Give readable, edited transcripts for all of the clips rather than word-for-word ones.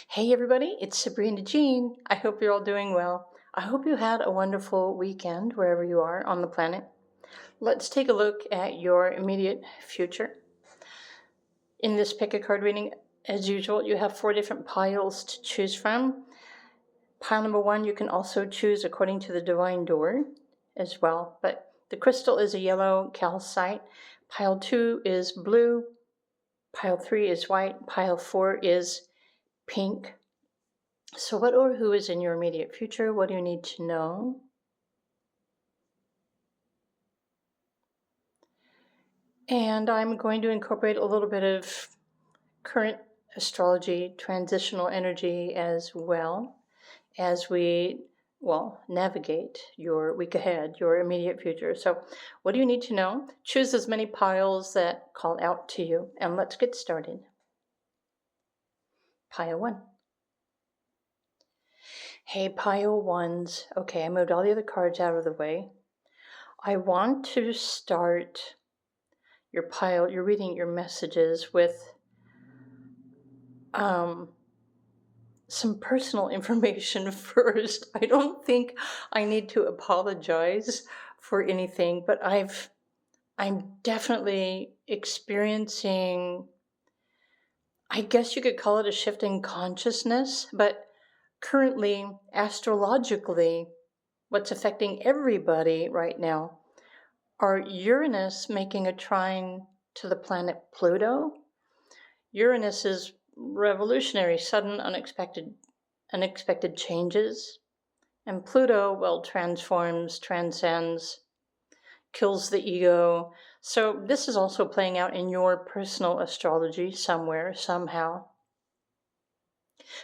Hey everybody, it's Sabrina Jean. I hope you're all doing well. I hope you had a wonderful weekend wherever you are on the planet. Let's take a look at your immediate future. In this pick a card reading, as usual, you have 4 different piles to choose from. Pile number 1 you can also choose according to the divine door as well, but the crystal is a yellow calcite. Pile 2 is blue. Pile 3 is white. Pile 4 is pink. So what or who is in your immediate future? What do you need to know? And I'm going to incorporate a little bit of current astrology, transitional energy as well as we, navigate your week ahead, your immediate future. So what do you need to know? Choose as many piles that call out to you, and let's get started. Pile 1. Hey, pile 1s. Okay, I moved all the other cards out of the way. I want to start your pile, you're reading your messages with some personal information first. I don't think I need to apologize for anything, but I'm definitely experiencing, I guess you could call it a shift in consciousness, but currently, astrologically, what's affecting everybody right now are Uranus making a trine to the planet Pluto. Uranus is revolutionary, sudden, unexpected changes. And Pluto, transforms, transcends, kills the ego. So this is also playing out in your personal astrology somewhere, somehow.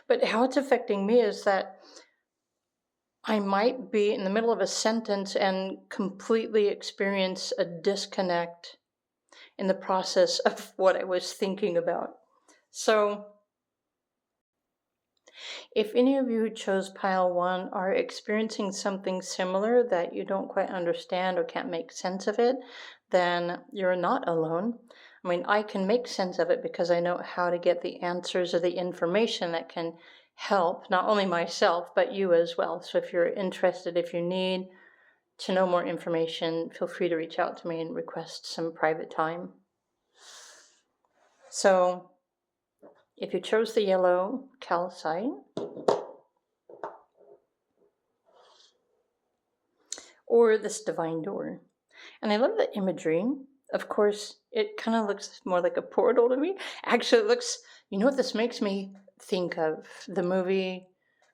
But how it's affecting me is that I might be in the middle of a sentence and completely experience a disconnect in the process of what I was thinking about. So if any of you who chose pile 1 are experiencing something similar that you don't quite understand or can't make sense of it, then you're not alone. I mean, I can make sense of it because I know how to get the answers or the information that can help not only myself, but you as well. So if you're interested, if you need to know more information, feel free to reach out to me and request some private time. So if you chose the yellow calcite, or this divine door. And I love the imagery. Of course, it kind of looks more like a portal to me. Actually, it looks, you know what this makes me think of? The movie,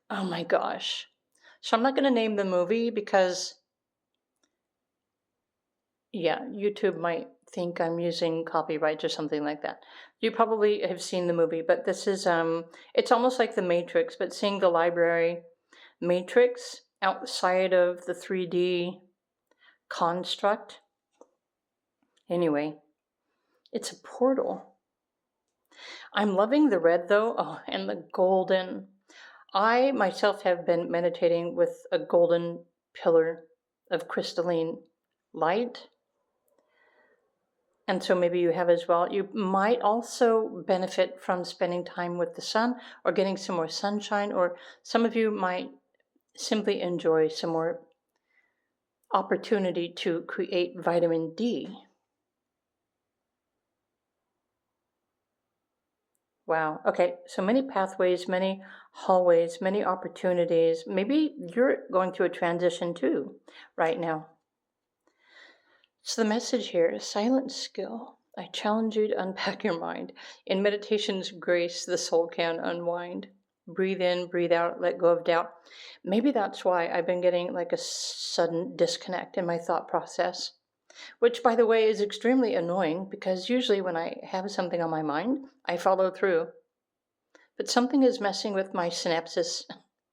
oh my gosh. So I'm not going to name the movie because, YouTube might think I'm using copyrights or something like that. You probably have seen the movie, but this is, it's almost like the Matrix, but seeing the library matrix outside of the 3D construct. Anyway, it's a portal. I'm loving the red though, and the golden. I myself have been meditating with a golden pillar of crystalline light. And so maybe you have as well. You might also benefit from spending time with the sun or getting some more sunshine, or some of you might simply enjoy some more opportunity to create vitamin D. Wow. Okay. So many pathways, many hallways, many opportunities. Maybe you're going through a transition too right now. So the message here is silent skill. I challenge you to unpack your mind. In meditation's grace, the soul can unwind. Breathe in, breathe out, let go of doubt. Maybe that's why I've been getting like a sudden disconnect in my thought process, which, by the way, is extremely annoying because usually when I have something on my mind, I follow through. But something is messing with my synapses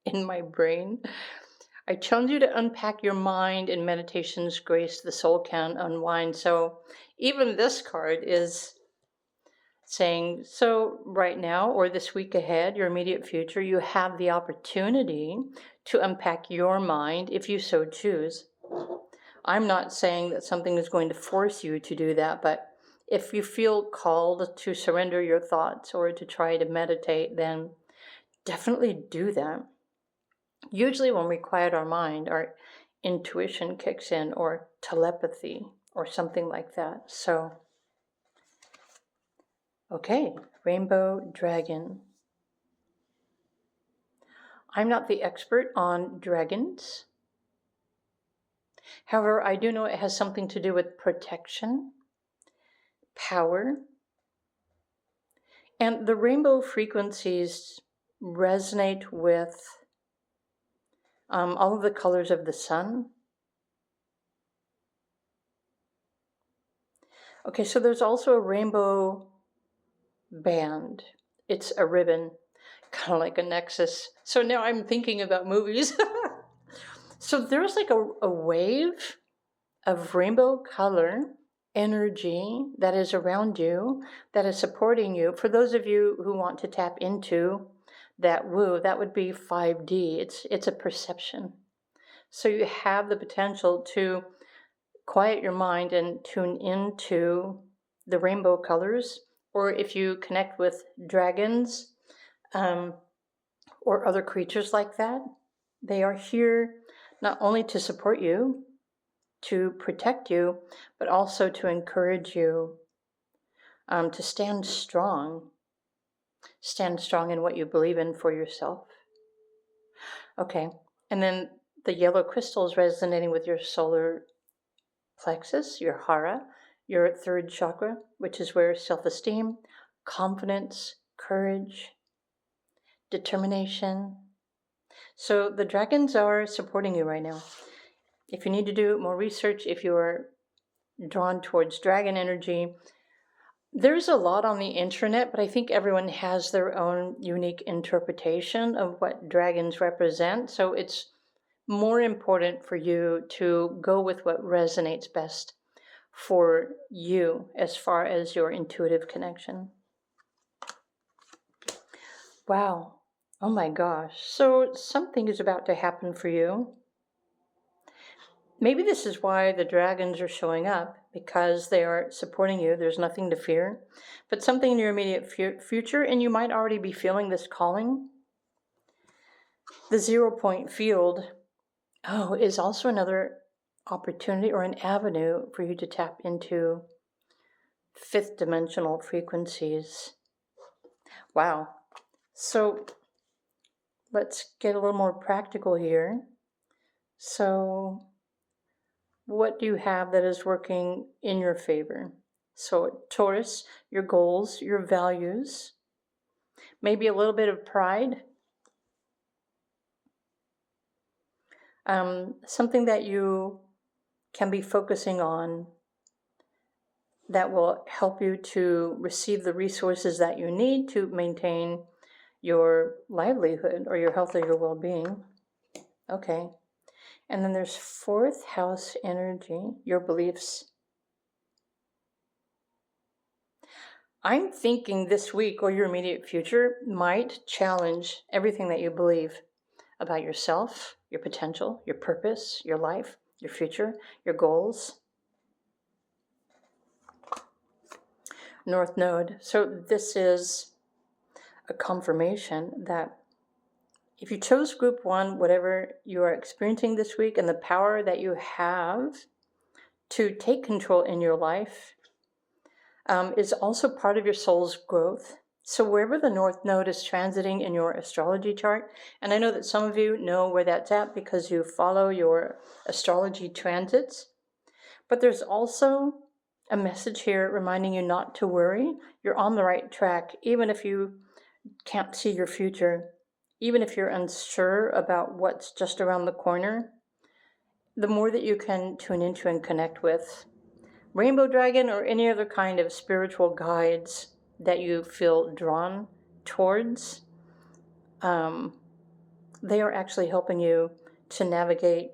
in my brain. I challenge you to unpack your mind in meditation's grace, the soul can unwind. So even this card is saying, so right now or this week ahead, your immediate future, you have the opportunity to unpack your mind if you so choose. I'm not saying that something is going to force you to do that, but if you feel called to surrender your thoughts or to try to meditate, then definitely do that. Usually when we quiet our mind, our intuition kicks in, or telepathy, or something like that. So, okay, rainbow dragon. I'm not the expert on dragons. However, I do know it has something to do with protection, power, and the rainbow frequencies resonate with all of the colors of the sun. Okay, so there's also a rainbow band. It's a ribbon, kind of like a nexus. So now I'm thinking about movies. So there's like a wave of rainbow color energy that is around you, that is supporting you. For those of you who want to tap into that woo, that would be 5D. It's a perception. So you have the potential to quiet your mind and tune into the rainbow colors. Or if you connect with dragons or other creatures like that, they are here not only to support you, to protect you, but also to encourage you to stand strong. Stand strong in what you believe in for yourself. Okay, and then the yellow crystal is resonating with your solar plexus, your hara, your third chakra, which is where self-esteem, confidence, courage, determination. So the dragons are supporting you right now. If you need to do more research, if you are drawn towards dragon energy, there's a lot on the internet, but I think everyone has their own unique interpretation of what dragons represent. So it's more important for you to go with what resonates best for you as far as your intuitive connection. Wow. Oh my gosh. So something is about to happen for you. Maybe this is why the dragons are showing up, because they are supporting you. There's nothing to fear, but something in your immediate future, and you might already be feeling this calling. The 0-point field, is also another opportunity or an avenue for you to tap into fifth dimensional frequencies. Wow. So let's get a little more practical here. So what do you have that is working in your favor? So Taurus, your goals, your values, maybe a little bit of pride, something that you can be focusing on that will help you to receive the resources that you need to maintain your livelihood or your health or your well-being. Okay. And then there's fourth house energy, your beliefs. I'm thinking this week or your immediate future might challenge everything that you believe about yourself, your potential, your purpose, your life, your future, your goals. North Node. So this is a confirmation that if you chose group 1, whatever you are experiencing this week, and the power that you have to take control in your life is also part of your soul's growth. So wherever the North Node is transiting in your astrology chart, and I know that some of you know where that's at because you follow your astrology transits, but there's also a message here reminding you not to worry. You're on the right track, even if you can't see your future, even if you're unsure about what's just around the corner. The more that you can tune into and connect with Rainbow Dragon or any other kind of spiritual guides that you feel drawn towards, they are actually helping you to navigate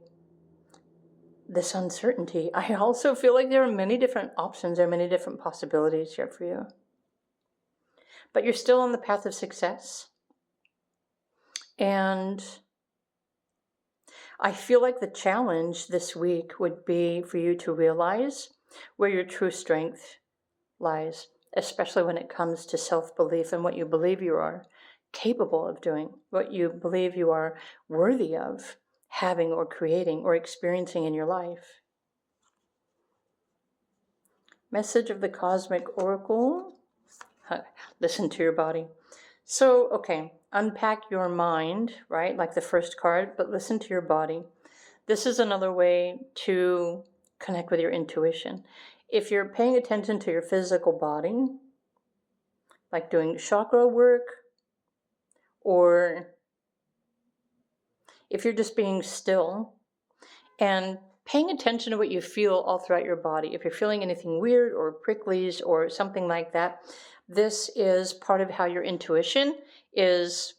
this uncertainty. I also feel like there are many different options, there are many different possibilities here for you. But you're still on the path of success. And I feel like the challenge this week would be for you to realize where your true strength lies, especially when it comes to self-belief and what you believe you are capable of doing, what you believe you are worthy of having or creating or experiencing in your life. Message of the Cosmic Oracle. Listen to your body. So, okay, unpack your mind, right? Like the first card, but listen to your body. This is another way to connect with your intuition. If you're paying attention to your physical body, like doing chakra work, or if you're just being still and paying attention to what you feel all throughout your body, if you're feeling anything weird or pricklies or something like that, this is part of how your intuition is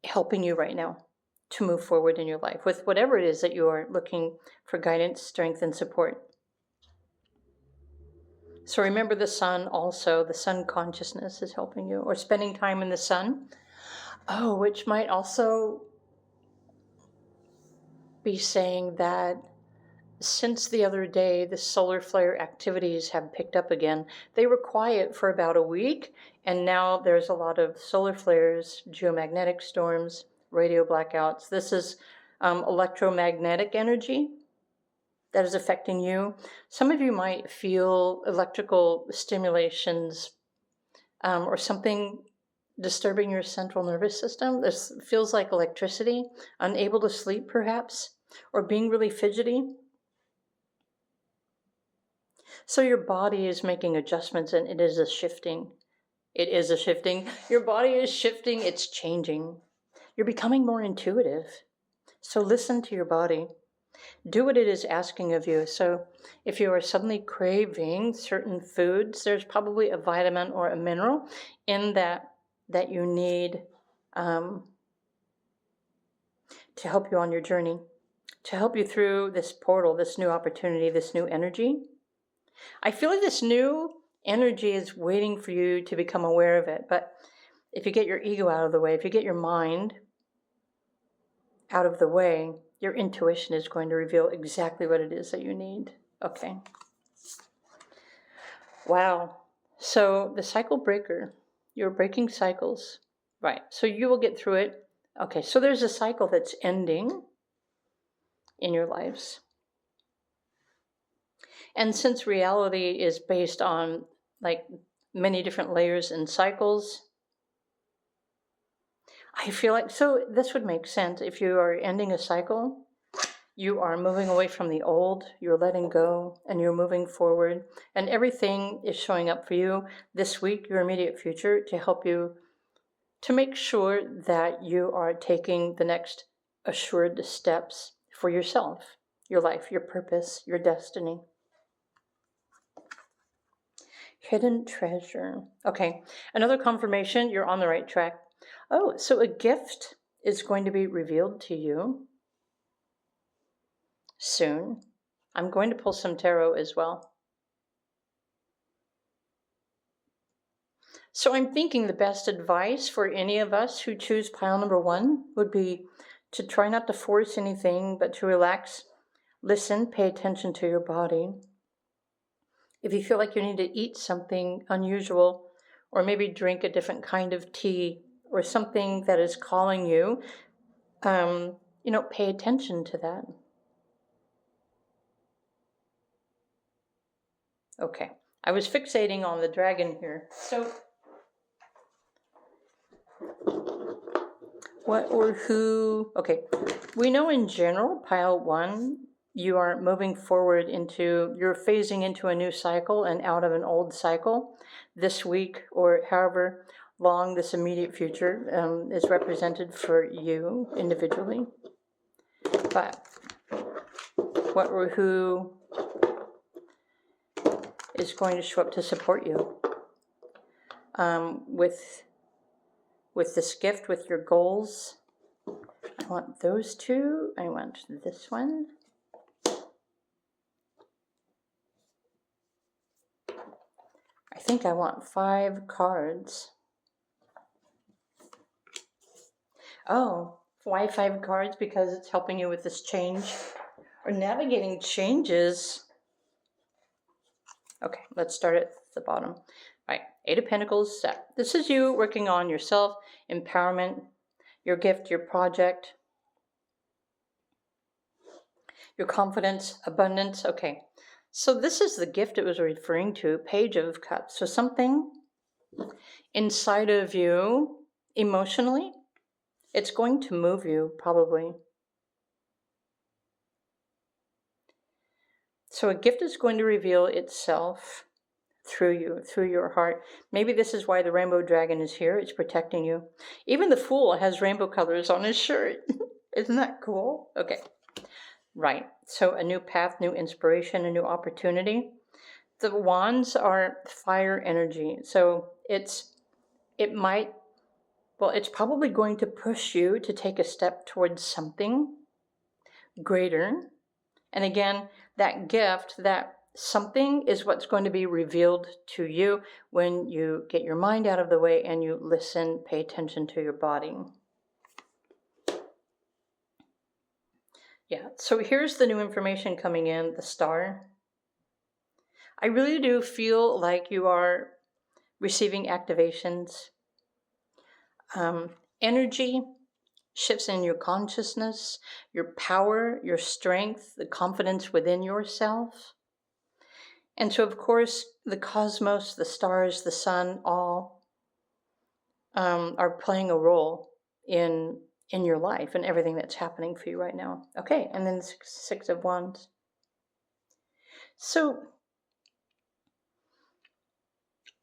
helping you right now to move forward in your life with whatever it is that you are looking for guidance, strength, and support. So remember the sun also, the sun consciousness is helping you, or spending time in the sun. Oh, which might also be saying that since the other day, the solar flare activities have picked up again. They were quiet for about a week, and now there's a lot of solar flares, geomagnetic storms, radio blackouts. This is electromagnetic energy that is affecting you. Some of you might feel electrical stimulations or something disturbing your central nervous system. This feels like electricity, unable to sleep perhaps, or being really fidgety. So your body is making adjustments, and it is a shifting. It is a shifting. Your body is shifting. It's changing. You're becoming more intuitive. So listen to your body. Do what it is asking of you. So if you are suddenly craving certain foods, there's probably a vitamin or a mineral in that you need to help you on your journey, to help you through this portal, this new opportunity, this new energy. I feel like this new energy is waiting for you to become aware of it. But if you get your ego out of the way, if you get your mind out of the way, your intuition is going to reveal exactly what it is that you need. Okay. Wow. So the cycle breaker, you're breaking cycles. Right. So you will get through it. Okay. So there's a cycle that's ending in your lives. And since reality is based on like many different layers and cycles, I feel like, so this would make sense. If you are ending a cycle, you are moving away from the old, you're letting go, and you're moving forward. And everything is showing up for you this week, your immediate future, to help you to make sure that you are taking the next assured steps for yourself, your life, your purpose, your destiny. Hidden treasure. Okay, another confirmation, you're on the right track. Oh, so a gift is going to be revealed to you soon. I'm going to pull some tarot as well. So I'm thinking the best advice for any of us who choose pile number 1 would be to try not to force anything, but to relax, listen, pay attention to your body. If you feel like you need to eat something unusual, or maybe drink a different kind of tea, or something that is calling you, pay attention to that. Okay, I was fixating on the dragon here. So, what or who? Okay, we know in general, pile 1, you are moving forward you're phasing into a new cycle and out of an old cycle this week, or however long this immediate future is represented for you individually. But what or who is going to show up to support you with this gift, with your goals? I want those 2. I want this one. I think I want 5 cards. Oh, why 5 cards? Because it's helping you with this change or navigating changes. Okay, let's start at the bottom. All right, Eight of Pentacles set. This is you working on yourself, empowerment, your gift, your project, your confidence, abundance. Okay, so this is the gift it was referring to, Page of Cups. So something inside of you emotionally, it's going to move you probably. So a gift is going to reveal itself through you, through your heart. Maybe this is why the rainbow dragon is here. It's protecting you. Even the Fool has rainbow colors on his shirt. Isn't that cool? Okay. Right. So a new path, new inspiration, a new opportunity. The wands are fire energy. So it's probably going to push you to take a step towards something greater. And again, that gift, that something is what's going to be revealed to you when you get your mind out of the way and you listen, pay attention to your body. Yeah, so here's the new information coming in, the Star. I really do feel like you are receiving activations, energy, shifts in your consciousness, your power, your strength, the confidence within yourself. And so, of course, the cosmos, the stars, the sun, all are playing a role in your life and everything that's happening for you right now. Okay, and then Six of Wands. So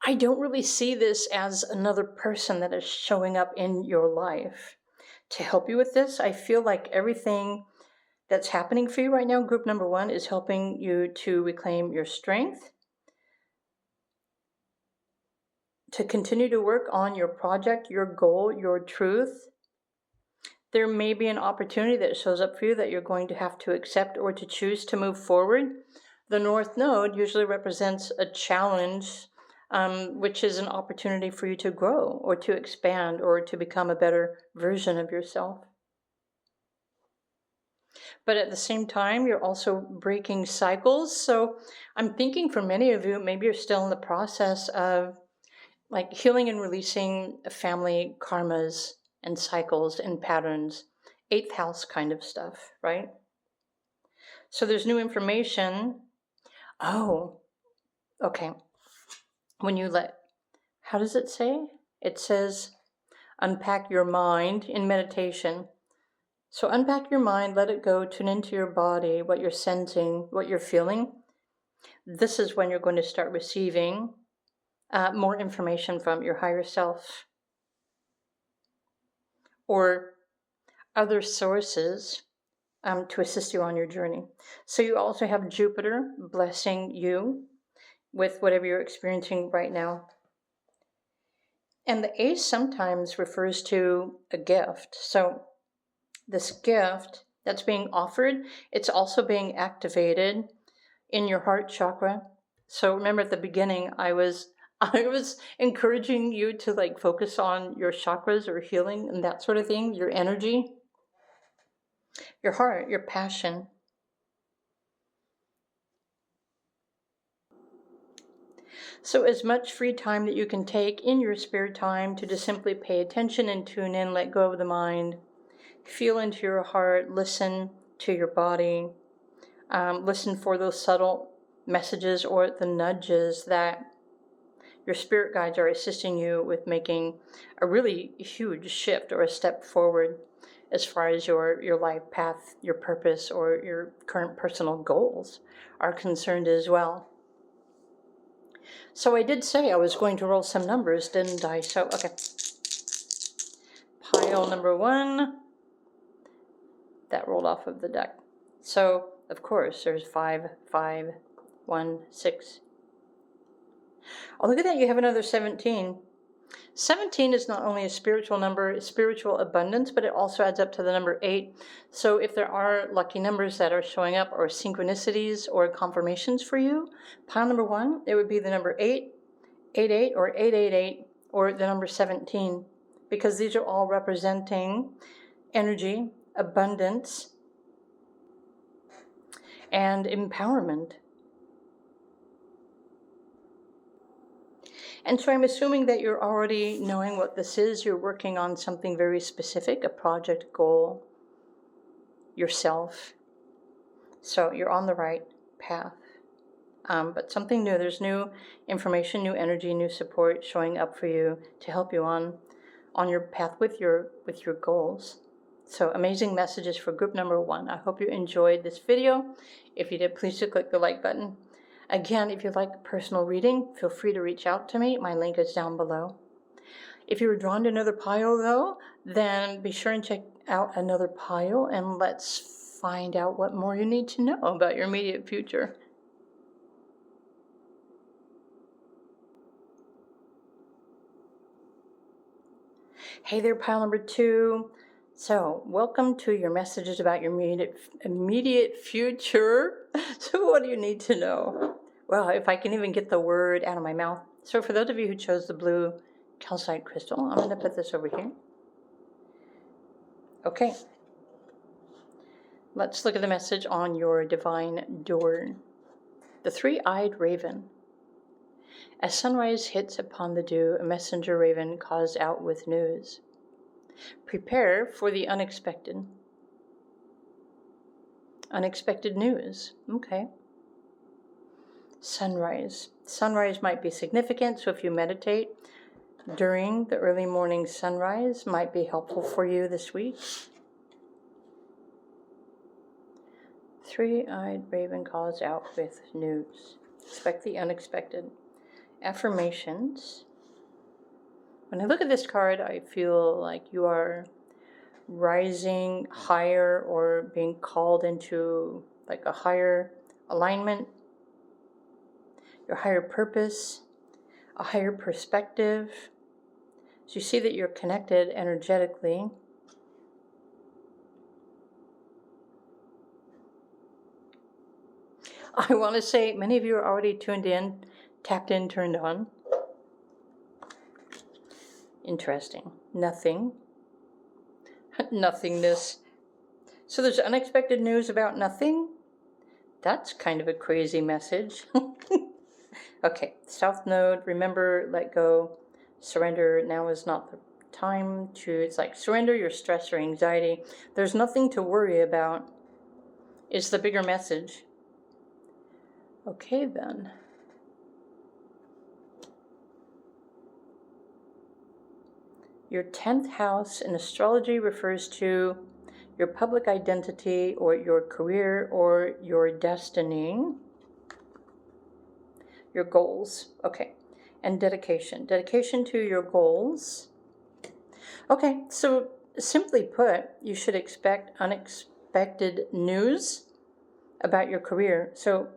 I don't really see this as another person that is showing up in your life to help you with this. I feel like everything that's happening for you right now, group number one, is helping you to reclaim your strength, to continue to work on your project, your goal, your truth. There may be an opportunity that shows up for you that you're going to have to accept or to choose to move forward. The North Node usually represents a challenge, which is an opportunity for you to grow or to expand or to become a better version of yourself. But at the same time, you're also breaking cycles. So I'm thinking for many of you, maybe you're still in the process of like healing and releasing family karmas and cycles and patterns, eighth house kind of stuff, right? So there's new information. Oh, okay. When you how does it say? It says, unpack your mind in meditation. So unpack your mind, let it go, tune into your body, what you're sensing, what you're feeling. This is when you're going to start receiving more information from your higher self or other sources to assist you on your journey. So you also have Jupiter blessing you with whatever you're experiencing right now. And the ace sometimes refers to a gift. So this gift that's being offered, it's also being activated in your heart chakra. So remember at the beginning, I was encouraging you to like focus on your chakras or healing and that sort of thing, your energy, your heart, your passion. So as much free time that you can take in your spare time to just simply pay attention and tune in, let go of the mind, feel into your heart, listen to your body, listen for those subtle messages or the nudges that your spirit guides are assisting you with making a really huge shift or a step forward as far as your life path, your purpose, or your current personal goals are concerned as well. So I did say I was going to roll some numbers, didn't I? So, okay. Pile number one. That rolled off of the deck. So, of course, there's 5, 5, 1, 6. Oh, look at that. You have another 17. 17 is not only a spiritual number, spiritual abundance, but it also adds up to the number 8. So if there are lucky numbers that are showing up or synchronicities or confirmations for you, pile number 1, it would be the number 8, 88, or 888, or the number 17, because these are all representing energy, abundance, and empowerment. And so I'm assuming that you're already knowing what this is. You're working on something very specific, a project, goal, yourself. So you're on the right path. But something new, there's new information, new energy, new support showing up for you to help you on your path with your goals. So amazing messages for group number 1. I hope you enjoyed this video. If you did, please do click the like button. Again, if you'd like personal reading, feel free to reach out to me. My link is down below. If you were drawn to another pile, though, then be sure and check out another pile, and let's find out what more you need to know about your immediate future. Hey there, pile number 2. So, welcome to your messages about your immediate future. So, what do you need to know? Well, if I can even get the word out of my mouth. So, for those of you who chose the blue calcite crystal, I'm going to put this over here. Okay. Let's look at the message on your divine door. The three-eyed raven. As sunrise hits upon the dew, a messenger raven calls out with news. Prepare for the unexpected. Unexpected news. Okay. Sunrise. Sunrise might be significant, so if you meditate during the early morning sunrise, might be helpful for you this week. Three-eyed raven calls out with news. Expect the unexpected. Affirmations. When I look at this card, I feel like you are rising higher or being called into like a higher alignment, your higher purpose, a higher perspective. So you see that you're connected energetically. I want to say many of you are already tuned in, tapped in, turned on. Interesting. Nothing. Nothingness. So there's unexpected news about nothing? That's kind of a crazy message. Okay, South Node, remember, let go, surrender. Now is not the time to, it's like surrender your stress or anxiety. There's nothing to worry about. It's the bigger message. Okay, then. Your 10th house in astrology refers to your public identity or your career or your destiny, your goals. Okay, and dedication. Dedication to your goals. Okay, so simply put, you should expect unexpected news about your career. So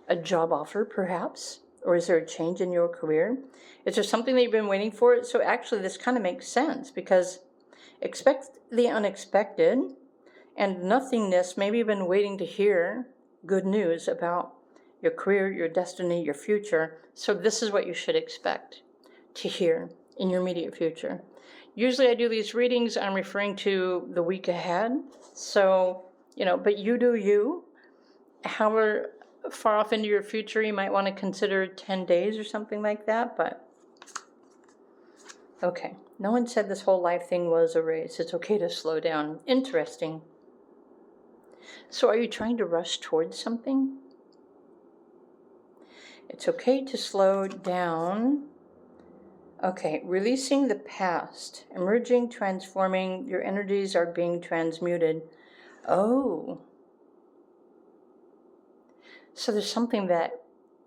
a job offer, perhaps, or is there a change in your career? Is there something that you've been waiting for? So actually, this kind of makes sense because expect the unexpected and nothingness. Maybe you've been waiting to hear good news about your career, your destiny, your future. So this is what you should expect to hear in your immediate future. Usually I do these readings, I'm referring to the week ahead. So, but you do you. However far off into your future, you might want to consider 10 days or something like that, but okay. No one said this whole life thing was a race. It's okay to slow down. Interesting. So are you trying to rush towards something? It's okay to slow down. Okay, releasing the past, emerging, transforming, your energies are being transmuted. Oh. So there's something that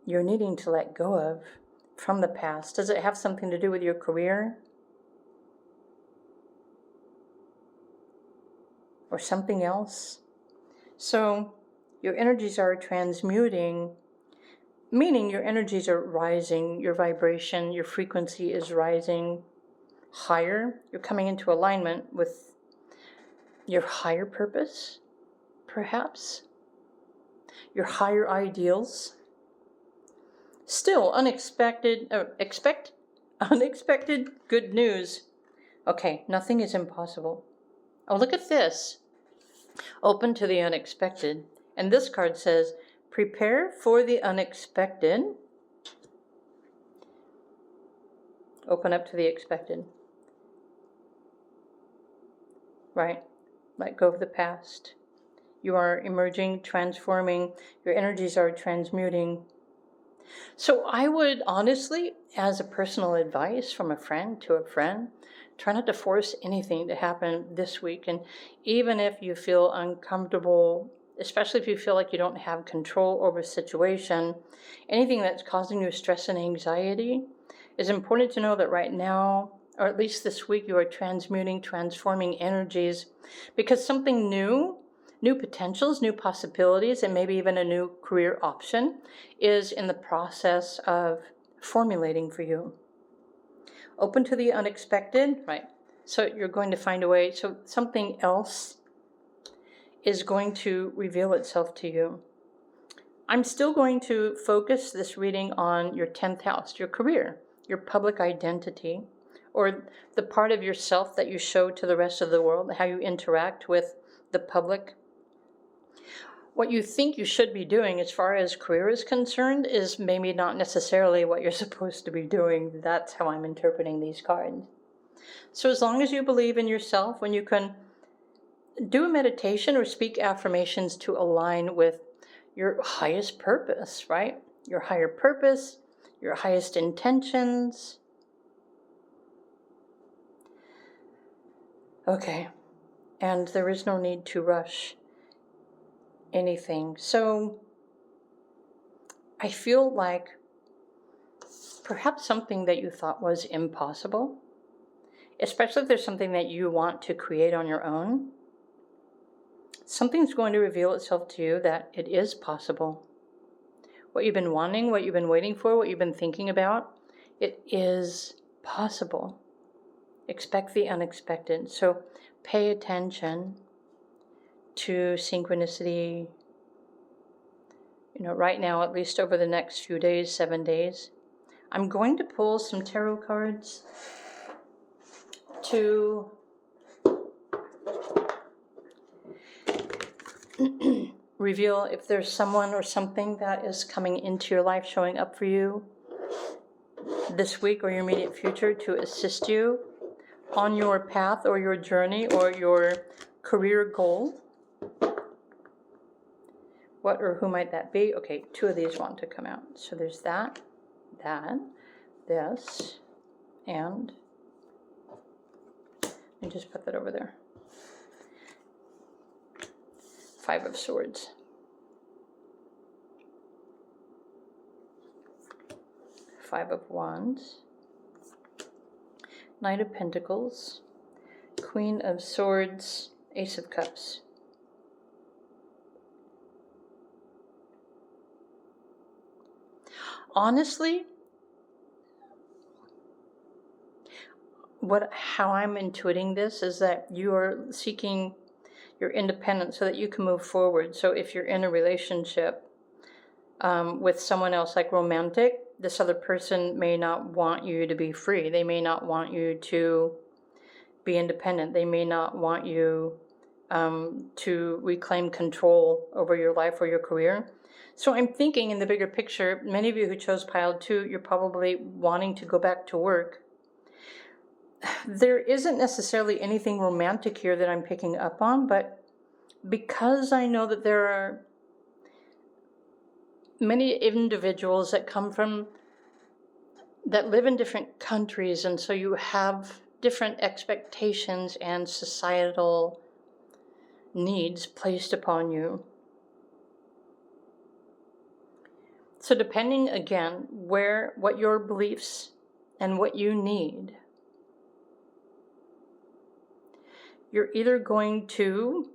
you're needing to let go of from the past. Does it have something to do with your career? Or something else? So your energies are transmuting, meaning your energies are rising, your vibration, your frequency is rising higher. You're coming into alignment with your higher purpose, perhaps. Your higher ideals. Still, unexpected good news. Okay, nothing is impossible. Oh, look at this. Open to the unexpected. And this card says, prepare for the unexpected. Open up to the expected. Right? Let go of the past. You are emerging, transforming. Your energies are transmuting. So I would honestly, as a personal advice from a friend to a friend, try not to force anything to happen this week. And even if you feel uncomfortable, especially if you feel like you don't have control over a situation, anything that's causing you stress and anxiety, it's important to know that right now, or at least this week, you are transmuting, transforming energies, because something new potentials, new possibilities, and maybe even a new career option is in the process of formulating for you. Open to the unexpected, right? So you're going to find a way, so something else is going to reveal itself to you. I'm still going to focus this reading on your 10th house, your career, your public identity, or the part of yourself that you show to the rest of the world, how you interact with the public. What you think you should be doing as far as career is concerned is maybe not necessarily what you're supposed to be doing. That's how I'm interpreting these cards. So as long as you believe in yourself, when you can do a meditation or speak affirmations to align with your highest purpose, right? Your higher purpose, your highest intentions. Okay, and there is no need to rush anything. So I feel like perhaps something that you thought was impossible, especially if there's something that you want to create on your own, something's going to reveal itself to you that it is possible. What you've been wanting, what you've been waiting for, what you've been thinking about, it is possible. Expect the unexpected. So pay attention to synchronicity, right now, at least over the next few days, 7 days. I'm going to pull some tarot cards to reveal if there's someone or something that is coming into your life, showing up for you this week or your immediate future to assist you on your path or your journey or your career goal. What or who might that be? Okay, 2 of these want to come out. So there's that, this, and let me just put that over there. 5 of Swords. 5 of Wands. Knight of Pentacles. Queen of Swords. Ace of Cups. Honestly, how I'm intuiting this is that you are seeking your independence so that you can move forward. So if you're in a relationship with someone else, like romantic, this other person may not want you to be free. They may not want you to be independent. They may not want you to reclaim control over your life or your career. So I'm thinking in the bigger picture, many of you who chose pile 2, you're probably wanting to go back to work. There isn't necessarily anything romantic here that I'm picking up on, but because I know that there are many individuals that live in different countries, and so you have different expectations and societal needs placed upon you. So depending, again, what your beliefs and what you need, you're either going to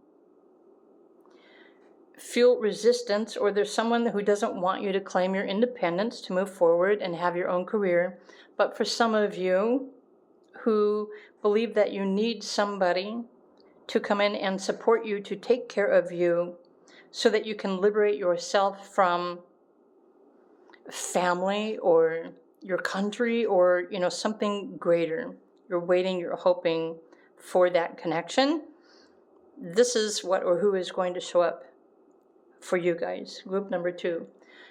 feel resistance, or there's someone who doesn't want you to claim your independence to move forward and have your own career. But for some of you who believe that you need somebody to come in and support you, to take care of you, so that you can liberate yourself from family or your country or something greater. You're waiting, you're hoping for that connection. This is what or who is going to show up for you guys. Group number 2.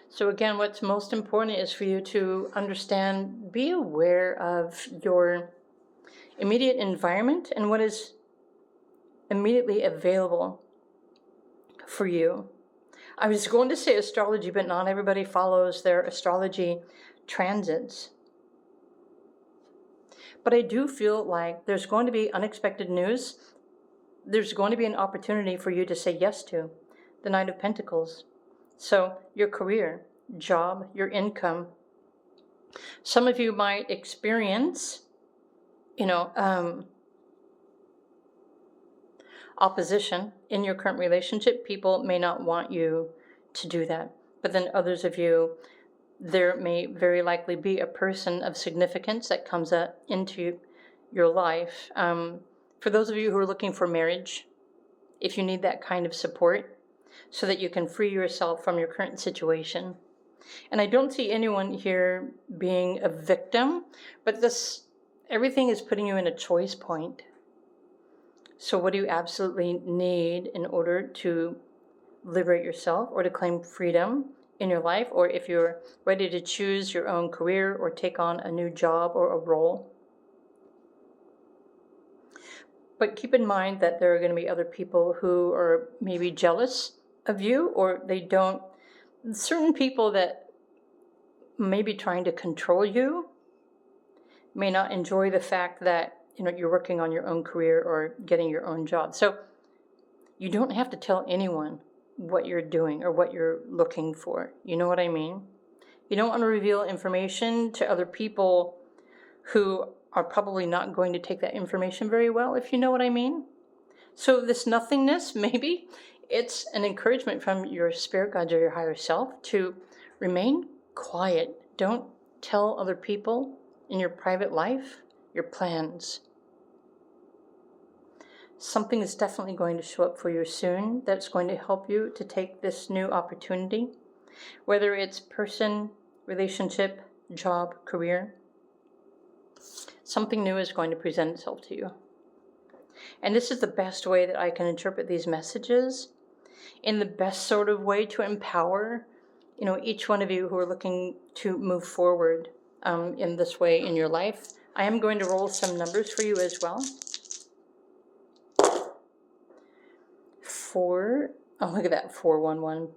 So again, what's most important is for you to understand, be aware of your immediate environment and what is immediately available for you. I was going to say astrology, but not everybody follows their astrology transits. But I do feel like there's going to be unexpected news. There's going to be an opportunity for you to say yes to. The Knight of Pentacles. So your career, job, your income. Some of you might experience, opposition in your current relationship. People may not want you to do that. But then others of you, there may very likely be a person of significance that comes into your life. For those of you who are looking for marriage, if you need that kind of support so that you can free yourself from your current situation. And I don't see anyone here being a victim, but everything is putting you in a choice point. So what do you absolutely need in order to liberate yourself or to claim freedom in your life, or if you're ready to choose your own career or take on a new job or a role? But keep in mind that there are going to be other people who are maybe jealous of you, or certain people that may be trying to control you may not enjoy the fact that you're working on your own career or getting your own job. So you don't have to tell anyone what you're doing or what you're looking for. You know what I mean? You don't want to reveal information to other people who are probably not going to take that information very well, if you know what I mean. So this nothingness, maybe it's an encouragement from your spirit guides or your higher self to remain quiet. Don't tell other people in your private life your plans. Something is definitely going to show up for you soon that's going to help you to take this new opportunity, whether it's person, relationship, job, career. Something new is going to present itself to you. And this is the best way that I can interpret these messages, in the best sort of way to empower, each one of you who are looking to move forward in this way in your life. I am going to roll some numbers for you as well. 4, oh look at that, 411.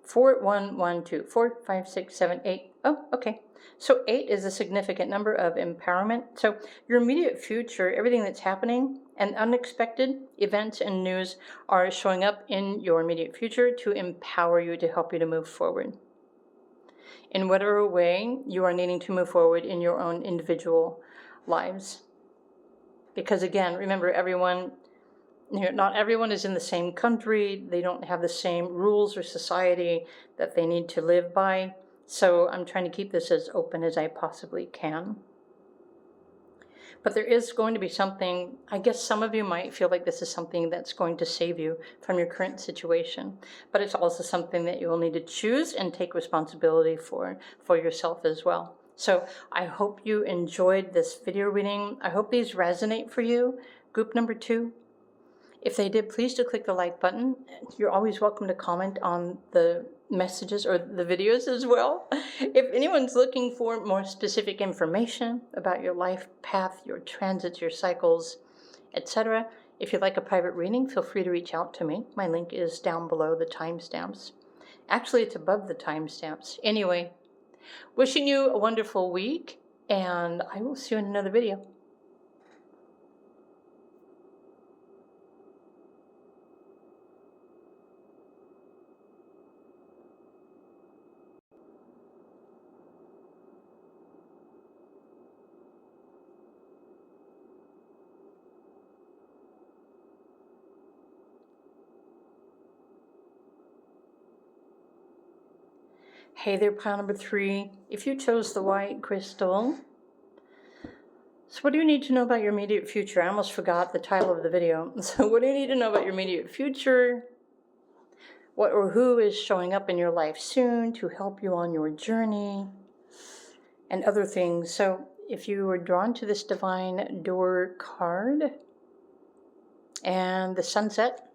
4, 1, 1, 2, 4, 5, 6, 7, 8. Oh, okay. So 8 is a significant number of empowerment. So your immediate future, everything that's happening, and unexpected events and news are showing up in your immediate future to empower you, to help you to move forward. In whatever way you are needing to move forward in your own individual lives. Because again, remember, not everyone is in the same country. They don't have the same rules or society that they need to live by. So I'm trying to keep this as open as I possibly can. But there is going to be something, I guess some of you might feel like this is something that's going to save you from your current situation. But it's also something that you will need to choose and take responsibility for yourself as well. So I hope you enjoyed this video reading. I hope these resonate for you. Group number 2. If they did, please do click the like button. You're always welcome to comment on the messages or the videos as well. If anyone's looking for more specific information about your life path, your transits, your cycles, etc., if you'd like a private reading, feel free to reach out to me. My link is down below the timestamps. Actually, it's above the timestamps. Anyway, wishing you a wonderful week, and I will see you in another video. Hey there, pile number 3. If you chose the white crystal, so what do you need to know about your immediate future? I almost forgot the title of the video. So what do you need to know about your immediate future? What or who is showing up in your life soon to help you on your journey? And other things. So if you were drawn to this Divine Door card and the sunset,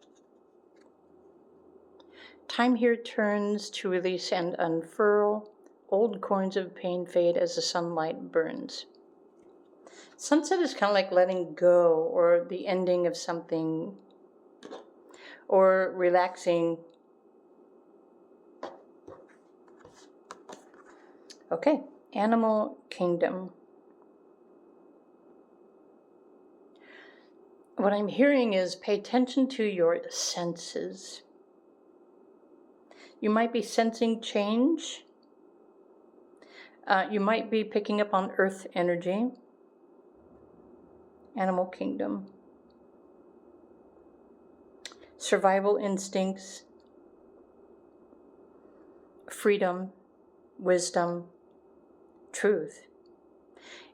Time here turns to release and unfurl. Old corns of pain fade as the sunlight burns. Sunset is kind of like letting go, or the ending of something, or relaxing. Okay, animal kingdom. What I'm hearing is pay attention to your senses. You might be sensing change. You might be picking up on earth energy. Animal kingdom. Survival instincts. Freedom. Wisdom. Truth.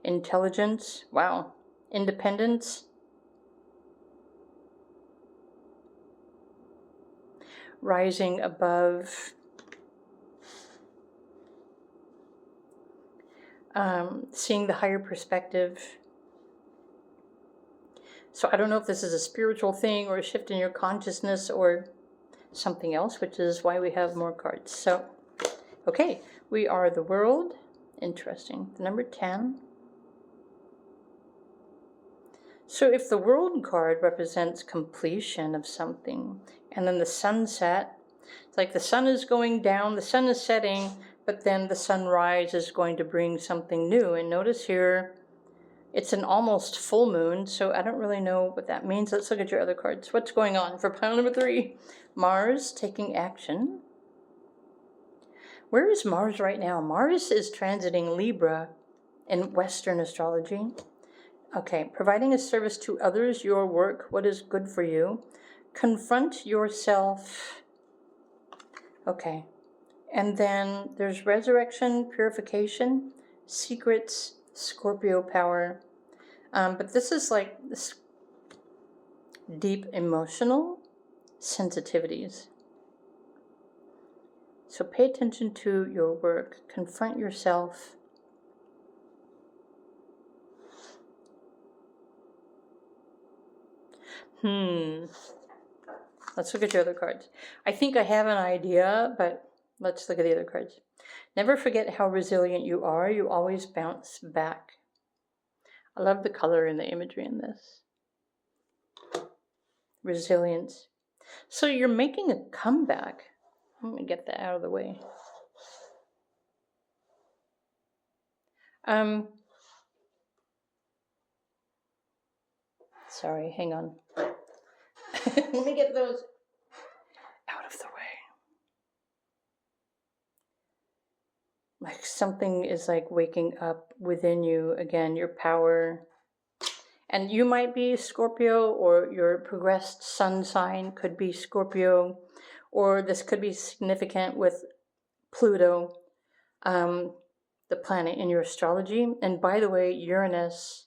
Intelligence. Wow. Independence. Rising above. Seeing the higher perspective. So I don't know if this is a spiritual thing or a shift in your consciousness or something else, which is why we have more cards. So, okay, we are the world. Interesting. The number 10. So if the world card represents completion of something, and then the sunset, it's like the sun is going down, the sun is setting, but then the sunrise is going to bring something new. And notice here, it's an almost full moon, so I don't really know what that means. Let's look at your other cards. What's going on for pile number 3? Mars taking action. Where is Mars right now? Mars is transiting Libra in Western astrology. Okay, providing a service to others, your work, what is good for you. Confront yourself. Okay, and then there's resurrection, purification, secrets, Scorpio power. But this is like this deep emotional sensitivities. So pay attention to your work. Confront yourself. Let's look at your other cards. I think I have an idea, but let's look at the other cards. Never forget how resilient you are. You always bounce back. I love the color and the imagery in this. Resilience. So you're making a comeback. I'm going to get that out of the way. Sorry, hang on. Let me get those out of the way. Like something is like waking up within you again, your power. And you might be Scorpio, or your progressed sun sign could be Scorpio, or this could be significant with Pluto, the planet in your astrology. And by the way, Uranus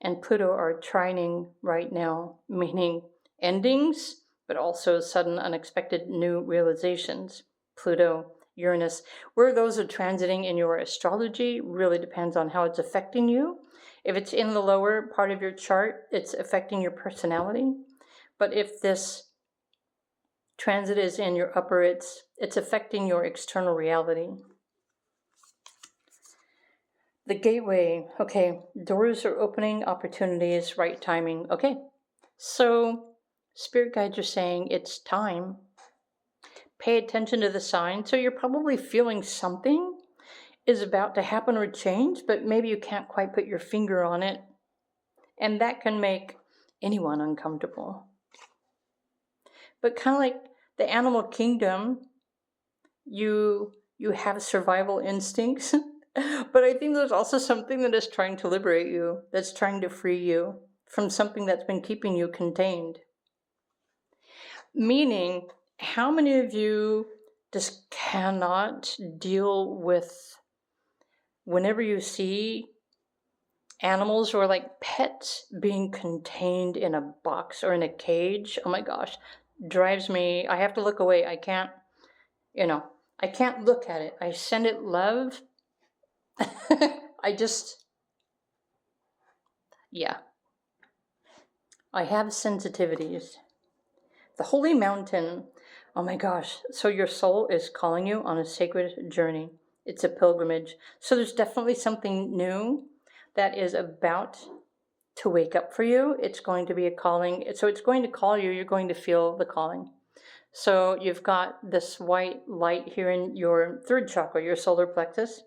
and Pluto are trining right now, meaning endings, but also sudden unexpected new realizations. Pluto, Uranus, where those are transiting in your astrology really depends on how it's affecting you. If it's in the lower part of your chart, it's affecting your personality. But if this transit is in your upper, it's affecting your external reality. The gateway, okay, doors are opening, opportunities, right timing. Okay, so spirit guides are saying it's time. Pay attention to the signs. So you're probably feeling something is about to happen or change, but maybe you can't quite put your finger on it. And that can make anyone uncomfortable. But kind of like the animal kingdom, you have survival instincts. But I think there's also something that is trying to liberate you, that's trying to free you from something that's been keeping you contained. Meaning, how many of you just cannot deal with whenever you see animals or like pets being contained in a box or in a cage? Oh my gosh, drives me. I have to look away. I can't look at it. I send it love. I have sensitivities. The holy mountain. Oh my gosh. So your soul is calling you on a sacred journey. It's a pilgrimage. So there's definitely something new that is about to wake up for you. It's going to be a calling. So it's going to call you. You're going to feel the calling. So you've got this white light here in your third chakra, your solar plexus,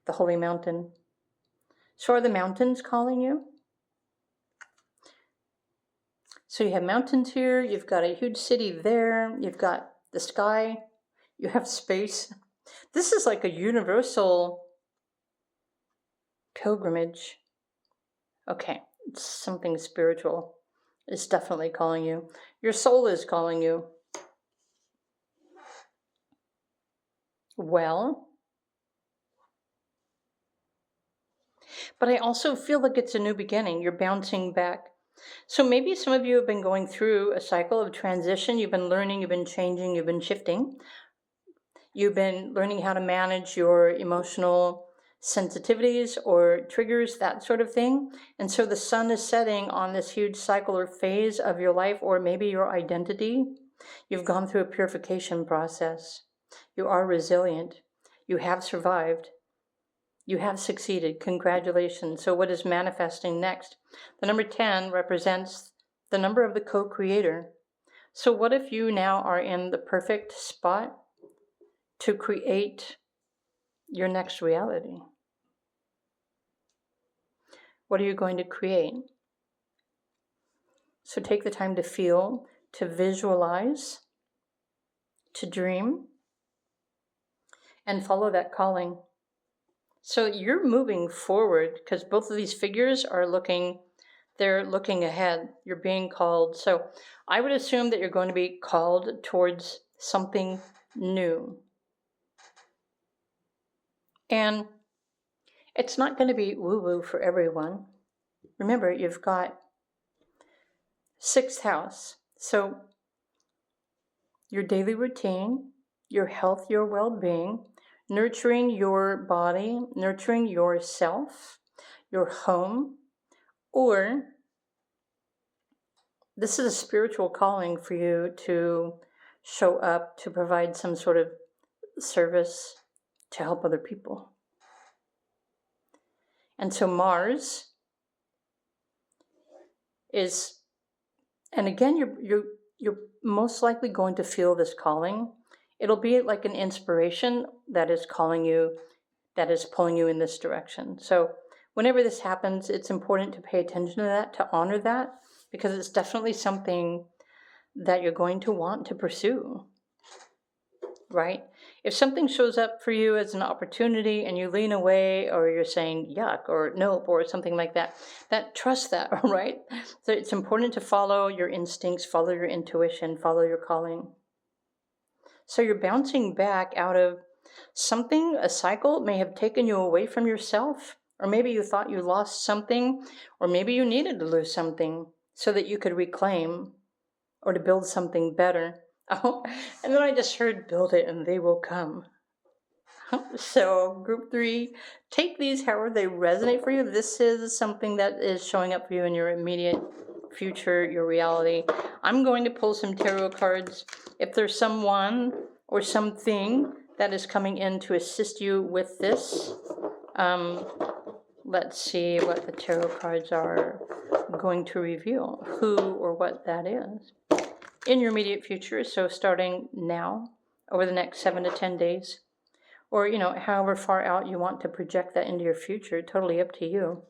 the holy mountain. So are the mountains calling you? So you have mountains here, you've got a huge city there, you've got the sky, you have space. This is like a universal pilgrimage. Okay, it's something spiritual. It's definitely calling you. Your soul is calling you. Well, but I also feel like it's a new beginning. You're bouncing back. So maybe some of you have been going through a cycle of transition. You've been learning, you've been changing, you've been shifting. You've been learning how to manage your emotional sensitivities or triggers, that sort of thing. And so the sun is setting on this huge cycle or phase of your life, or maybe your identity. You've gone through a purification process. You are resilient. You have survived. You have succeeded. Congratulations. So what is manifesting next? The number 10 represents the number of the co-creator. So what if you now are in the perfect spot to create your next reality? What are you going to create? So take the time to feel, to visualize, to dream, and follow that calling. So you're moving forward because both of these figures are they're looking ahead. You're being called. So I would assume that you're going to be called towards something new. And it's not going to be woo-woo for everyone. Remember, you've got 6th house. So your daily routine, your health, your well-being, nurturing your body, nurturing yourself, your home, or this is a spiritual calling for you to show up, to provide some sort of service to help other people. And so Mars is, and again, you're most likely going to feel this calling. It'll be like an inspiration that is calling you, that is pulling you in this direction. So whenever this happens, it's important to pay attention to that, to honor that, because it's definitely something that you're going to want to pursue, right? If something shows up for you as an opportunity and you lean away, or you're saying yuck or nope or something like that, trust that, right? So it's important to follow your instincts, follow your intuition, follow your calling. So you're bouncing back out of something, a cycle may have taken you away from yourself, or maybe you thought you lost something, or maybe you needed to lose something so that you could reclaim or to build something better. Oh, and then I just heard build it and they will come. So group 3, take these however they resonate for you. This is something that is showing up for you in your immediate future, your reality. I'm going to pull some tarot cards. If there's someone or something that is coming in to assist you with this, let's see what the tarot cards are going to reveal, who or what that is in your immediate future. So starting now, over the next 7 to 10 days, or however far out you want to project that into your future, totally up to you.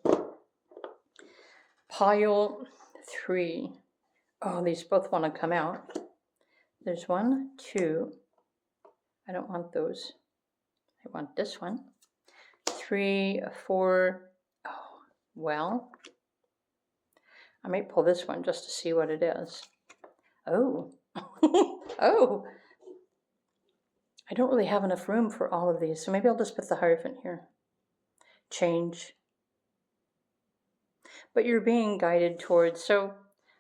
Pile 3. Oh, these both want to come out. There's 1, 2. I don't want those. I want this one. 3, 4. Oh, well, I might pull this one just to see what it is. Oh, oh. I don't really have enough room for all of these, so maybe I'll just put the Hierophant here. Change. But you're being guided towards, so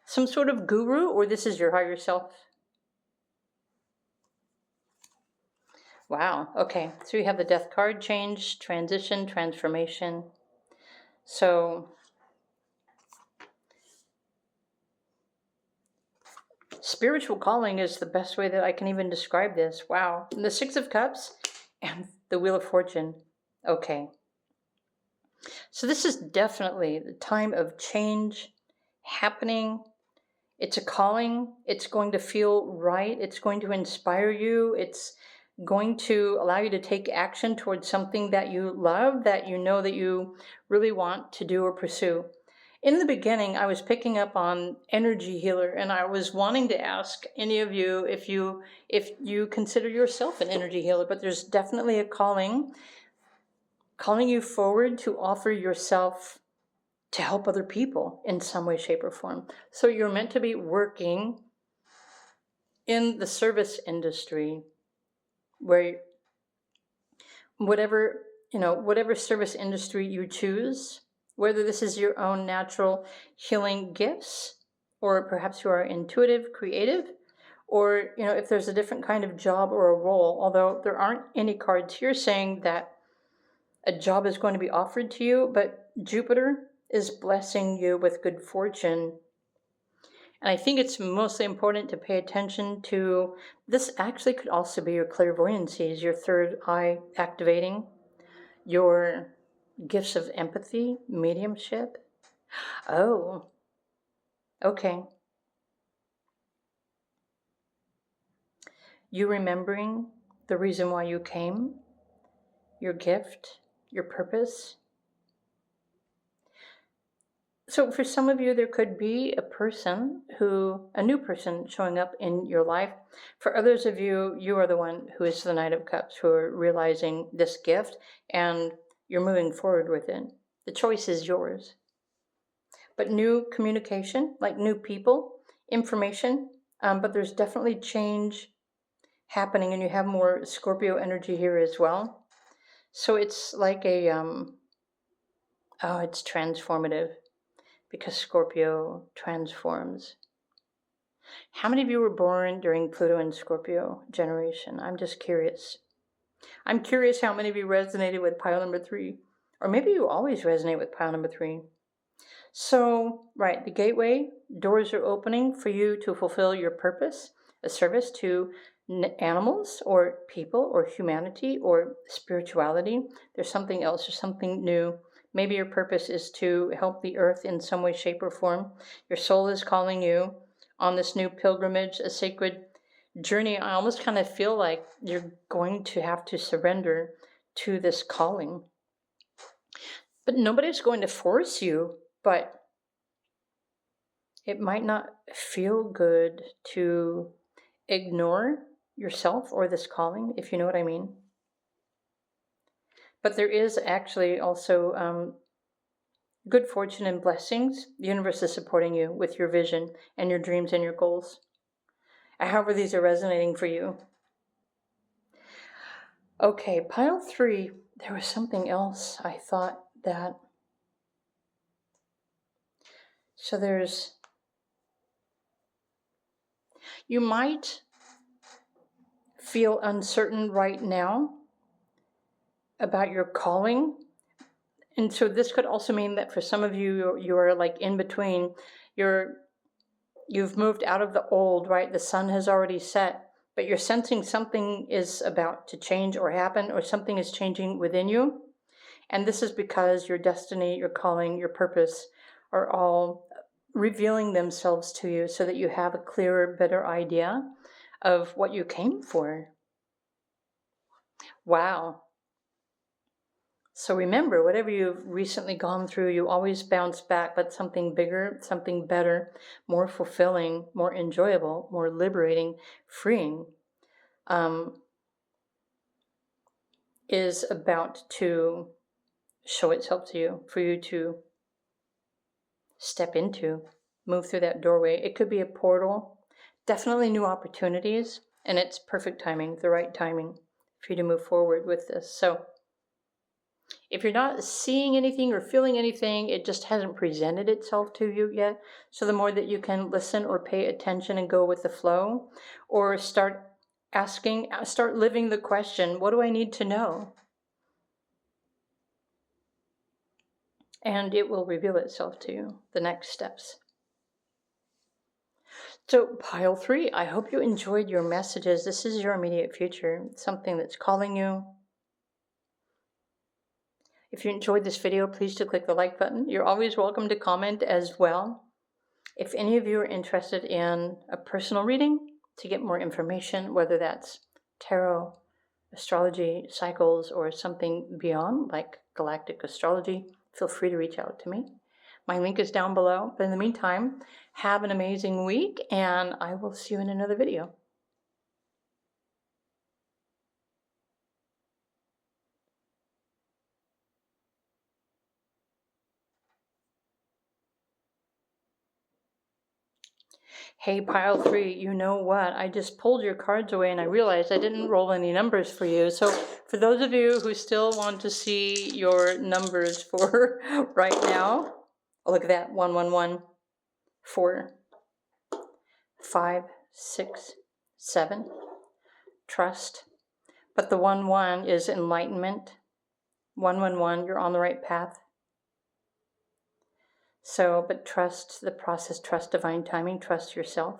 some sort of guru, or this is your higher self. Wow, okay, so you have the Death card, change, transition, transformation. So Spiritual calling is the best way that I can even describe this. Wow. And the Six of Cups and the Wheel of Fortune. Okay. So this is definitely the time of change happening. It's a calling. It's going to feel right. It's going to inspire you. It's going to allow you to take action towards something that you love, that you know that you really want to do or pursue. In the beginning, I was picking up on energy healer, and I was wanting to ask any of you if you consider yourself an energy healer, but there's definitely a calling you forward to offer yourself to help other people in some way, shape, or form. So you're meant to be working in the service industry, where whatever service industry you choose, whether this is your own natural healing gifts, or perhaps you are intuitive, creative, or if there's a different kind of job or a role, although there aren't any cards here saying that a job is going to be offered to you, but Jupiter is blessing you with good fortune. And I think it's mostly important to pay attention to this. Actually could also be your clairvoyancies, your third eye activating, your gifts of empathy, mediumship. Oh, okay. You remembering the reason why you came, your gift, your purpose. So for some of you, there could be a new person showing up in your life. For others of you, you are the one who is the Knight of Cups, who are realizing this gift and you're moving forward with it. The choice is yours. But new communication, like new people, information, but there's definitely change happening, and you have more Scorpio energy here as well. So it's like it's transformative, because Scorpio transforms. How many of you were born during Pluto and Scorpio generation? I'm just curious. I'm curious how many of you resonated with pile number 3, or maybe you always resonate with pile number 3. So, right, the gateway, doors are opening for you to fulfill your purpose, a service to animals or people or humanity or spirituality. There's something else, there's something new. Maybe your purpose is to help the earth in some way, shape, or form. Your soul is calling you on this new pilgrimage, a sacred journey. I almost kind of feel like you're going to have to surrender to this calling. But nobody's going to force you, but it might not feel good to ignore yourself or this calling, if you know what I mean. But there is actually also good fortune and blessings. The universe is supporting you with your vision and your dreams and your goals. However these are resonating for you. Okay, pile 3, there was something else I thought that... So you might feel uncertain right now about your calling. And so this could also mean that for some of you, you're like in between. You've moved out of the old, right? The sun has already set, but you're sensing something is about to change or happen, or something is changing within you. And this is because your destiny, your calling, your purpose are all revealing themselves to you, so that you have a clearer, better idea of what you came for. Wow. So remember, whatever you've recently gone through, you always bounce back, but something bigger, something better, more fulfilling, more enjoyable, more liberating, freeing, is about to show itself to you, for you to step into, move through that doorway. It could be a portal, definitely new opportunities, and it's perfect timing, the right timing for you to move forward with this. So if you're not seeing anything or feeling anything, it just hasn't presented itself to you yet. So the more that you can listen or pay attention and go with the flow, or start living the question, what do I need to know? And it will reveal itself to you, the next steps. So, pile 3, I hope you enjoyed your messages. This is your immediate future, something that's calling you. If you enjoyed this video, please do click the like button. You're always welcome to comment as well. If any of you are interested in a personal reading to get more information, whether that's tarot, astrology, cycles, or something beyond like galactic astrology, feel free to reach out to me. My link is down below. But in the meantime, have an amazing week, and I will see you in another video. Hey, pile 3, you know what? I just pulled your cards away and I realized I didn't roll any numbers for you. So for those of you who still want to see your numbers for right now, oh, look at that, 1, 1, 1, 4, 5, 6, 7, trust. But the 1, 1 is enlightenment. 1, 1, 1, you're on the right path. So, but trust the process, trust divine timing, trust yourself.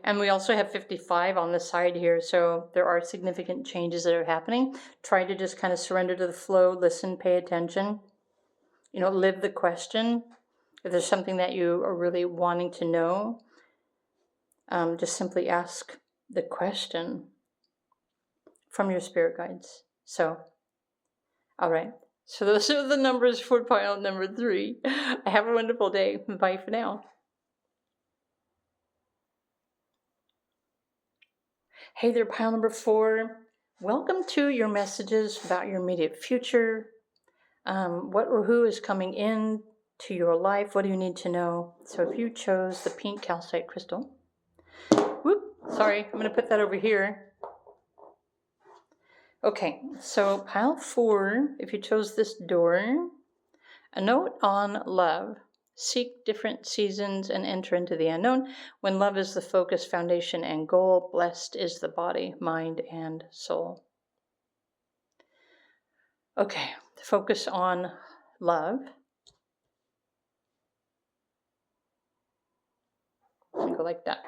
And we also have 55 on the side here, so there are significant changes that are happening. Try to just kind of surrender to the flow, listen, pay attention. You know, live the question. If there's something that you are really wanting to know, just simply ask the question from your spirit guides. So, all right. So those are the numbers for pile number 3. Have a wonderful day. Bye for now. Hey there, pile number 4. Welcome to your messages about your immediate future. What or who is coming in to your life? What do you need to know? So if you chose the pink calcite crystal, sorry, I'm going to put that over here. Okay, so pile 4, if you chose this door, a note on love. Seek different seasons and enter into the unknown. When love is the focus, foundation, and goal, blessed is the body, mind, and soul. Okay, focus on love. Go like that.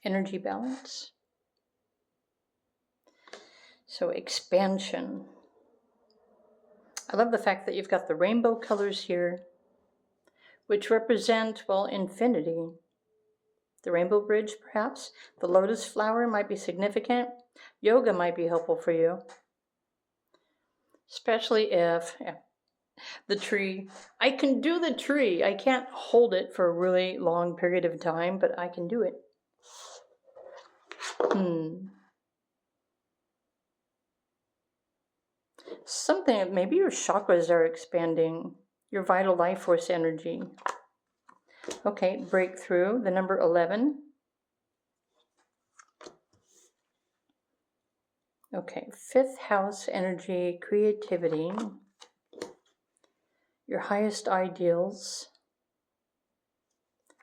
Energy balance. So expansion. I love the fact that you've got the rainbow colors here, which represent, well, infinity. The rainbow bridge, perhaps. The lotus flower might be significant. Yoga might be helpful for you. Especially if the tree. I can do the tree. I can't hold it for a really long period of time, but I can do it. Something, maybe your chakras are expanding, your vital life force energy. Okay, breakthrough, the number 11. Okay, 5th house energy, creativity, your highest ideals.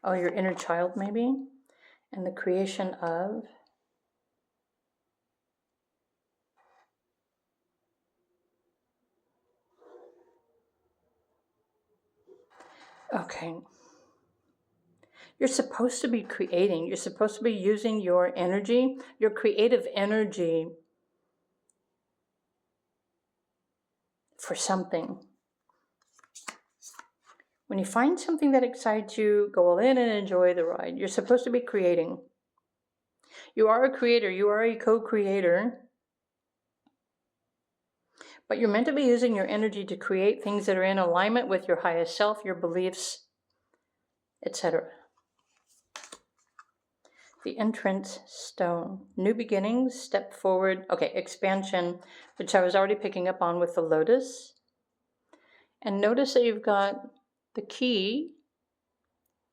Oh, your inner child maybe, and the creation of. Okay. You're supposed to be creating. You're supposed to be using your energy, your creative energy for something. When you find something that excites you, go all in and enjoy the ride. You're supposed to be creating. You are a creator. You are a co-creator. But you're meant to be using your energy to create things that are in alignment with your highest self, your beliefs, etc. The entrance stone. New beginnings, step forward. Okay, expansion, which I was already picking up on with the lotus. And notice that you've got the key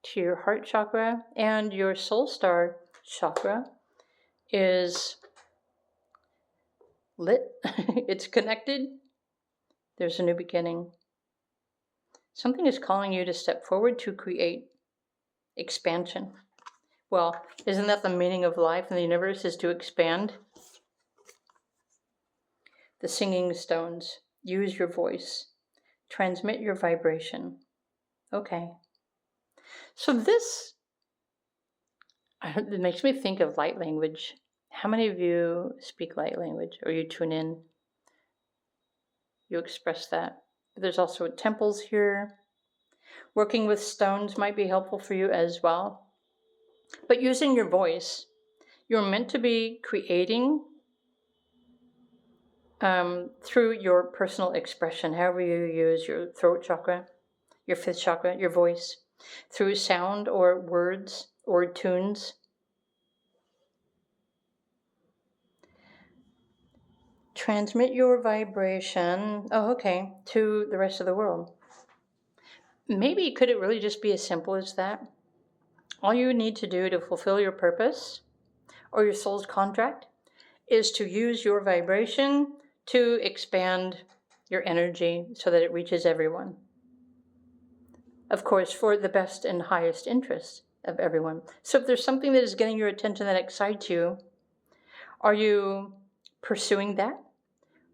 to your heart chakra, and your soul star chakra is lit. It's connected. There's a new beginning. Something is calling you to step forward to create expansion. Well, isn't that the meaning of life in the universe, is to expand? The singing stones. Use your voice. Transmit your vibration. Okay. So this it makes me think of light language. How many of you speak light language or you tune in? You express that. There's also temples here. Working with stones might be helpful for you as well. But using your voice, you're meant to be creating through your personal expression, however you use your throat chakra, your fifth chakra, your voice, through sound or words or tunes. Transmit your vibration, to the rest of the world. Maybe could it really just be as simple as that? All you need to do to fulfill your purpose or your soul's contract is to use your vibration to expand your energy so that it reaches everyone. Of course, for the best and highest interest of everyone. So if there's something that is getting your attention that excites you, are you pursuing that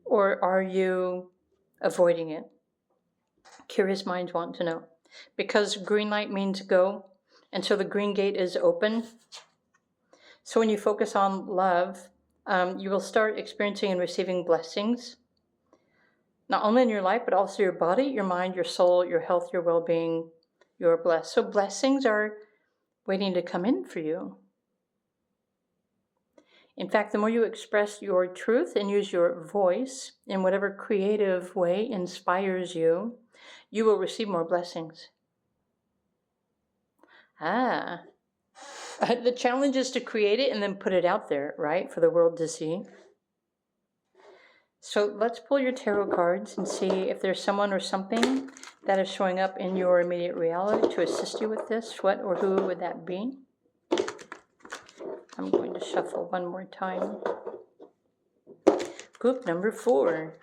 or are you avoiding it? Curious minds want to know. Because green light means go, and so the green gate is open. So when you focus on love, you will start experiencing and receiving blessings, not only in your life, but also your body, your mind, your soul, your health, your well-being. You're blessed. So blessings are waiting to come in for you. In fact, the more you express your truth and use your voice in whatever creative way inspires you, you will receive more blessings. The challenge is to create it and then put it out there, right, for the world to see. So let's pull your tarot cards and see if there's someone or something that is showing up in your immediate reality to assist you with this. What or who would that be? I'm going to shuffle one more time. Group number 4.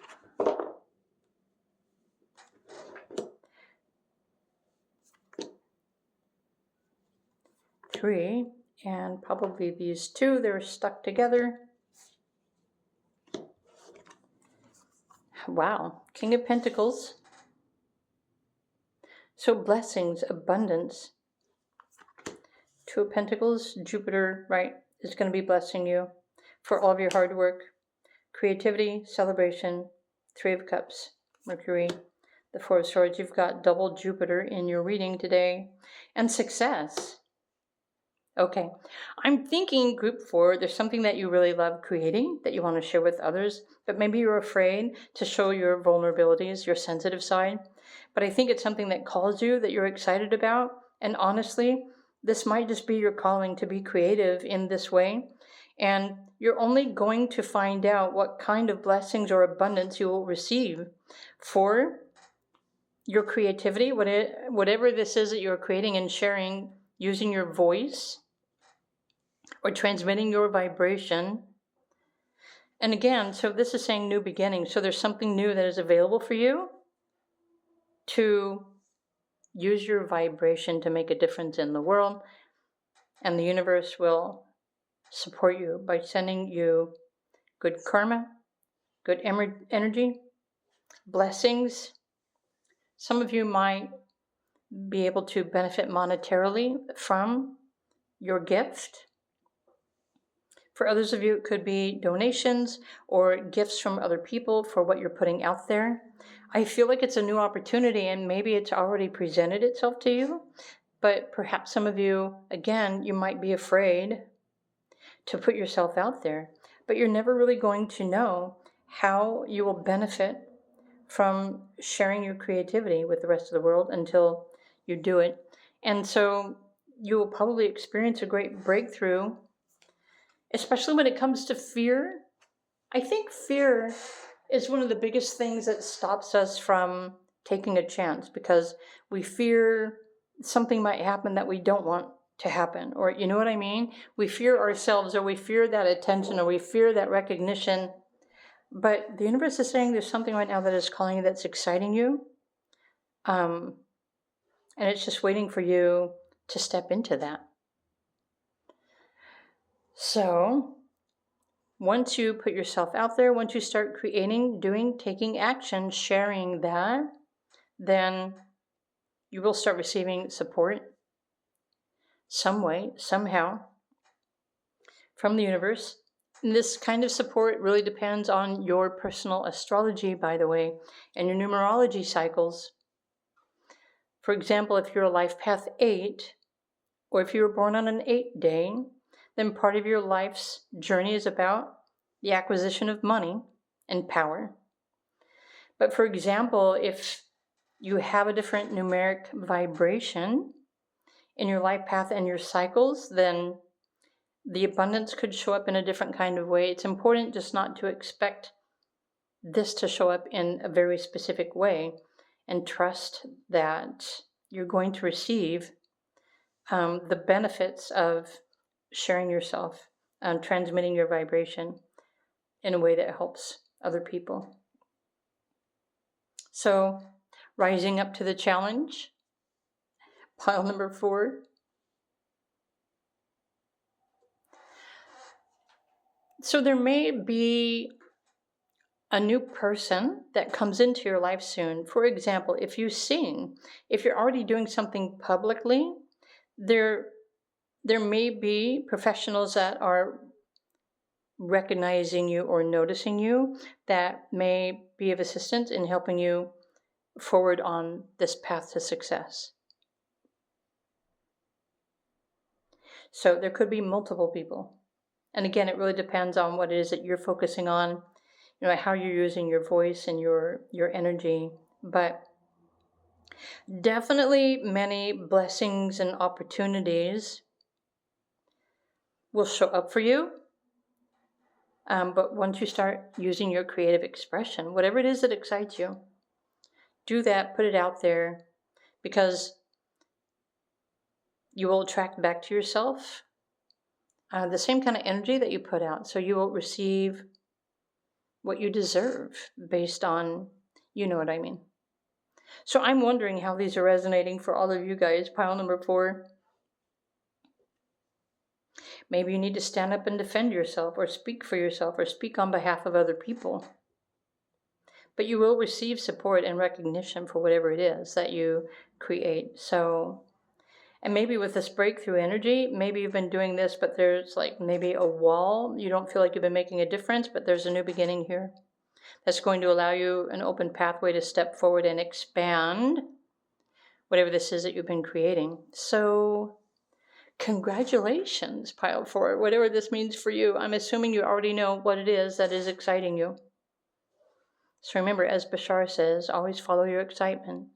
Three, and probably these two, they're stuck together. Wow, King of Pentacles. So blessings, abundance. Two of Pentacles, Jupiter, right, is going to be blessing you for all of your hard work, creativity, celebration. Three of Cups, Mercury, the Four of Swords. You've got double Jupiter in your reading today, and success. Okay, I'm thinking group 4, there's something that you really love creating that you want to share with others, but maybe you're afraid to show your vulnerabilities, your sensitive side. But I think it's something that calls you, that you're excited about. And honestly, this might just be your calling to be creative in this way. And you're only going to find out what kind of blessings or abundance you will receive for your creativity, whatever this is that you're creating and sharing using your voice or transmitting your vibration. And again, so this is saying new beginning. So there's something new that is available for you to use your vibration to make a difference in the world. And the universe will support you by sending you good karma, good energy, blessings. Some of you might be able to benefit monetarily from your gift. For others of you, it could be donations or gifts from other people for what you're putting out there. I feel like it's a new opportunity, and maybe it's already presented itself to you, but perhaps some of you, again, you might be afraid to put yourself out there, but you're never really going to know how you will benefit from sharing your creativity with the rest of the world until you do it. And so you will probably experience a great breakthrough, especially when it comes to fear. I think fear is one of the biggest things that stops us from taking a chance, because we fear something might happen that we don't want to happen, or you know what I mean? We fear ourselves, or we fear that attention, or we fear that recognition. But the universe is saying there's something right now that is calling you, that's exciting you. And it's just waiting for you to step into that. So once you put yourself out there, once you start creating, doing, taking action, sharing that, then you will start receiving support some way, somehow, from the universe. And this kind of support really depends on your personal astrology, by the way, and your numerology cycles. For example, if you're a life path 8, or if you were born on an 8 day, then part of your life's journey is about the acquisition of money and power. But for example, if you have a different numeric vibration in your life path and your cycles, then the abundance could show up in a different kind of way. It's important just not to expect this to show up in a very specific way, and trust that you're going to receive the benefits of sharing yourself, transmitting your vibration in a way that helps other people. So, rising up to the challenge, pile number 4. So there may be a new person that comes into your life soon. For example, if you sing, if you're already doing something publicly, there may be professionals that are recognizing you or noticing you that may be of assistance in helping you forward on this path to success. So there could be multiple people. And again, it really depends on what it is that you're focusing on, how you're using your voice and your energy. But definitely many blessings and opportunities will show up for you. But once you start using your creative expression, whatever it is that excites you, do that, put it out there, because you will attract back to yourself the same kind of energy that you put out. So you will receive what you deserve based on, you know what I mean. So I'm wondering how these are resonating for all of you guys. Pile number 4. Maybe you need to stand up and defend yourself, or speak for yourself, or speak on behalf of other people. But you will receive support and recognition for whatever it is that you create. So, and maybe with this breakthrough energy, maybe you've been doing this, but there's like maybe a wall. You don't feel like you've been making a difference, but there's a new beginning here that's going to allow you an open pathway to step forward and expand whatever this is that you've been creating. So congratulations, pile 4, whatever this means for you. I'm assuming you already know what it is that is exciting you. So remember, as Bashar says, always follow your excitement.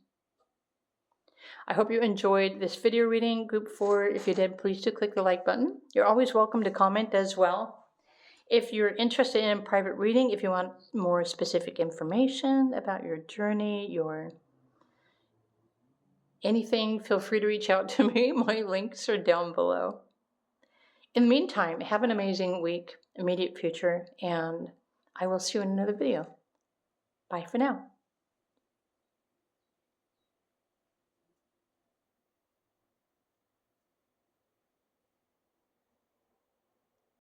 I hope you enjoyed this video reading, Group 4. If you did, please do click the like button. You're always welcome to comment as well. If you're interested in private reading, if you want more specific information about your journey, your anything, feel free to reach out to me. My links are down below. In the meantime, have an amazing week, immediate future, and I will see you in another video. Bye for now.